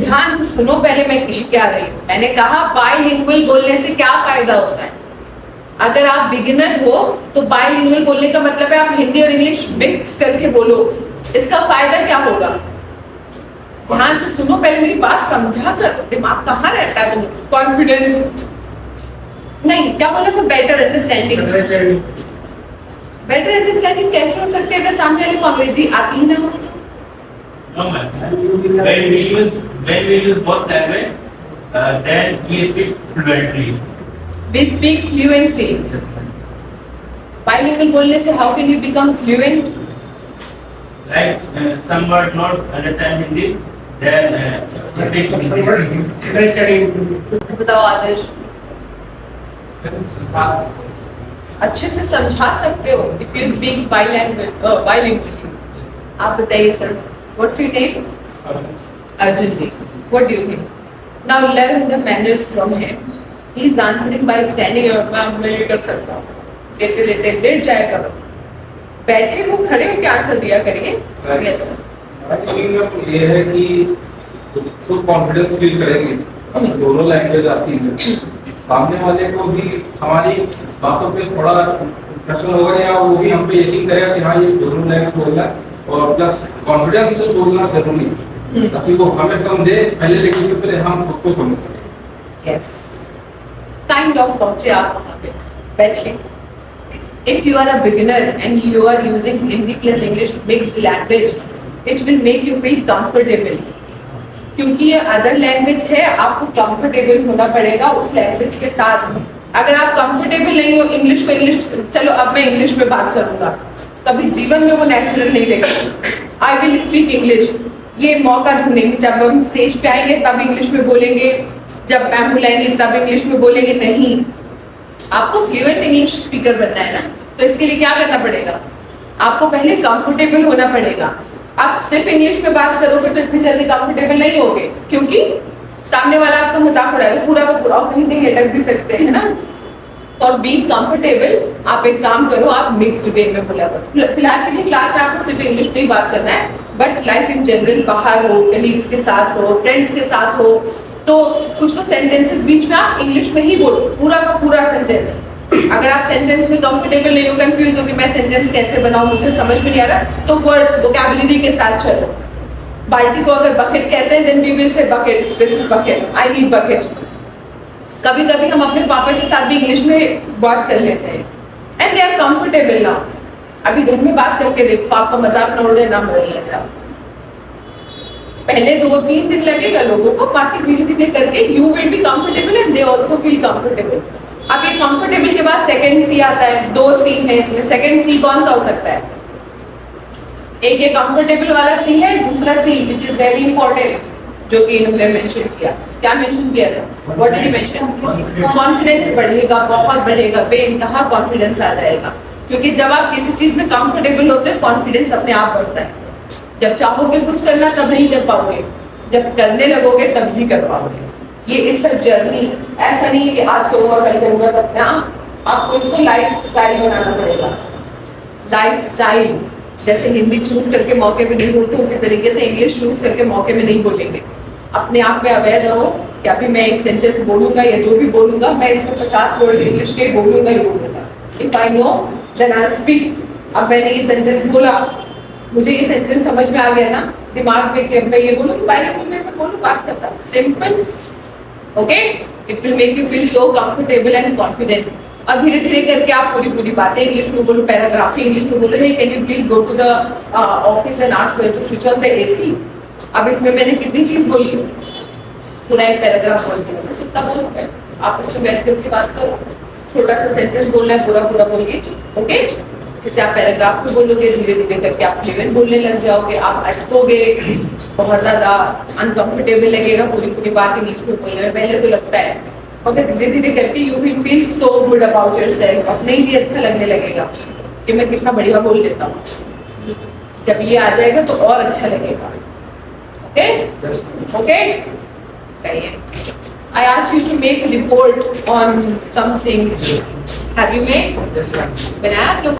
ध्यान से सुनो, पहले मैं कह क्या रही हूँ। मैंने कहा बाइलिंगुअल बोलने से क्या फायदा होता है। अगर आप बिगिनर हो तो बाइलिंगुअल बोलने का मतलब है आप हिंदी और इंग्लिश मिक्स करके बोलो। इसका फायदा क्या होगा? ध्यान से सुनो, पहले मेरी बात समझा कर। दिमाग कहाँ रहता है तुम? कॉन्फिडेंस नहीं, क्या बोला था? Better understanding. बेटर अंडरस्टैंडिंग कैसे हो सकती है अगर सामने वाले को अंग्रेजी आती ही ना हो? No, ma'am. When we use both language, then we speak fluently. We speak fluently. Bilingual बोलने से how can you become fluent? Like some word not understand Hindi, then speak Hindi. बताओ आदर्श, अच्छे से समझा सकते हो if you speak bilingually. आप बताइए sir, what's your name? Arjun ji. What do you think? Now learn the manners from him. He is answering by standing up. मैं ये कर सकता हूँ, लेटे लेटे लेट जाया करो, बैठे हो खड़े हो क्या आंसर दिया करिए। Yes sir. ये है कि फुल कॉन्फिडेंस फील करेंगे, हमें दोनों लैंग्वेज आती है, सामने वाले को भी हमारी बातों पे थोड़ा प्रश्न होगा या वो भी हम पे यकीन करेगा कि हाँ ये दोनों लैंग्वेज बोल रहा है। और प्लस कॉन्फिडेंस से बोलना जरूरी है ताकि वो हमें समझे, पहले लिखने से पहले हम खुद को समझ सकें। यस, काइंड ऑफ पहुंचे आप वहाँ पे, बैठिए। If you are a beginner and you are using Hindi plus English mixed language, it will make you feel comfortable. क्योंकि ये अदर लैंग्वेज है, आपको कंफर्टेबल होना पड़ेगा उस लैंग्वेज के साथ। अगर आप कंफर्टेबल नहीं हो इंग्लिश को, इंग्लिश चलो अब मैं इंग्लिश में बात करूंगा, कभी जीवन में वो नेचुरल नहीं लगेगा। आई विल स्पीक इंग्लिश, ये मौका ढूंढेंगे जब हम स्टेज पे आएंगे तब इंग्लिश में बोलेंगे, जब मैम बुलाएंगे तब इंग्लिश में बोलेंगे। नहीं, आपको फ्लुएंट इंग्लिश स्पीकर बनना है ना, तो इसके लिए क्या करना पड़ेगा? आपको पहले कंफर्टेबल होना पड़ेगा। आप सिर्फ इंग्लिश में बात करोगे तो इतनी जल्दी कंफर्टेबल नहीं होगे, क्योंकि सामने वाला आपका मजाक उड़ाएगा, पूरा का पूरा कहीं कहीं अटक भी सकते हैं ना। और बी कंफर्टेबल, आप एक काम करो, आप मिक्स्ड वे में बोला करो। फिलहाल के लिए क्लास में आपको सिर्फ इंग्लिश में ही बात करना है, बट लाइफ इन जनरल, बाहर हो, कलीग्स के साथ हो, फ्रेंड्स के साथ हो, तो कुछ सेंटेंसेस बीच में आप इंग्लिश में ही बोलो, पूरा का पूरा सेंटेंस। अगर आप सेंटेंस में कंफर्टेबल नहीं हो, कंफ्यूज हो कि मैं सेंटेंस कैसे बनाऊं, मुझे समझ में नहीं आ रहा, तो वर्ड्स वोकैबुलरी के साथ चलो। बाल्टी को अगर बकेट कहते हैं, then we will say bucket, this is bucket, I need bucket. कभी कभी हम अपने पापा के साथ भी इंग्लिश में बात कर लेते हैं and they are comfortable now. अभी घर में बात करके देखो, आपका मजाक न उड़े ना बोल लेता। पहले 2-3 दिन लगेगा लोगों को, बाकी धीरे धीरे करके you will be comfortable and they also feel comfortable. अब ये कंफर्टेबल के बाद सेकंड सी आता है, 2 सी है इसमें। सेकंड सी कौन सा हो सकता है? एक ये कंफर्टेबल वाला सी है, दूसरा सी विच इज वेरी इंपॉर्टेंट, जो कि इन्होंने मेंशन किया। क्या मेंशन किया था? What did you mention? Confidence बढ़ेगा, बहुत बढ़ेगा, बेइंतहा कॉन्फिडेंस आ जाएगा। क्योंकि जब आप किसी चीज में कंफर्टेबल होते हैं, कॉन्फिडेंस अपने आप बढ़ता है। जब चाहोगे कुछ करना तब नहीं कर पाओगे, जब करने लगोगे तब ही कर पाओगे। ये इट्स अ जर्नी, ऐसा नहीं है कि आज करूंगा कल करूंगा तब ना। आपको इसको लाइफ स्टाइल बनाना पड़ेगा। लाइफ स्टाइल, जैसे हिंदी चूज करके मौके पे नहीं बोलते, उसी तरीके से इंग्लिश चूज करके मौके में नहीं बोलेंगे। अपने आप में अवेयर रहो कि अभी मैं एक सेंटेंस बोलूंगा या जो भी बोलूंगा, मैं इसमें 50 वर्ड इंग्लिश के बोलूंगा ही बोलूंगा। If I know then I speak. अब मैंने ये सेंटेंस बोला, मुझे ये सेंटेंस समझ में आ गया ना दिमाग में कि मैं ये बोलूँ, मैं बोलूँ, बात करता। Simple, okay? It will make you feel so comfortable and confident. और धीरे धीरे करके आप पूरी बातें इंग्लिश में बोलो, पैराग्राफ इंग्लिश में बोलो। Hey can you please go to the office and ask to switch on the AC. अब इसमें मैंने कितनी चीज बोली? पूरा एक पैराग्राफ बोल दिया, बस इतना बोल पाए। आप इसमें बैठ करके बात करो, छोटा सा सेंटेंस बोलना है, पूरा बोलिए, ओके? इससे आप पैराग्राफ में बोलोगे, धीरे धीरे करके आप फ्लुएंट बोलने लग जाओगे। आप अटकोगे, बहुत ज्यादा अनकंफर्टेबल लगेगा पूरी बात इंग्लिश में बोलने में, पहले तो लगता है, मगर धीरे धीरे करके you will feel so good about yourself. अपने ही अच्छा लगने लगेगा कि मैं कितना बढ़िया बोल लेता हूँ। जब ये आ जाएगा तो और अच्छा लगेगा, okay? Okay, I asked you to make a report on some things. Have you made? Yes, ma'am. When I asked you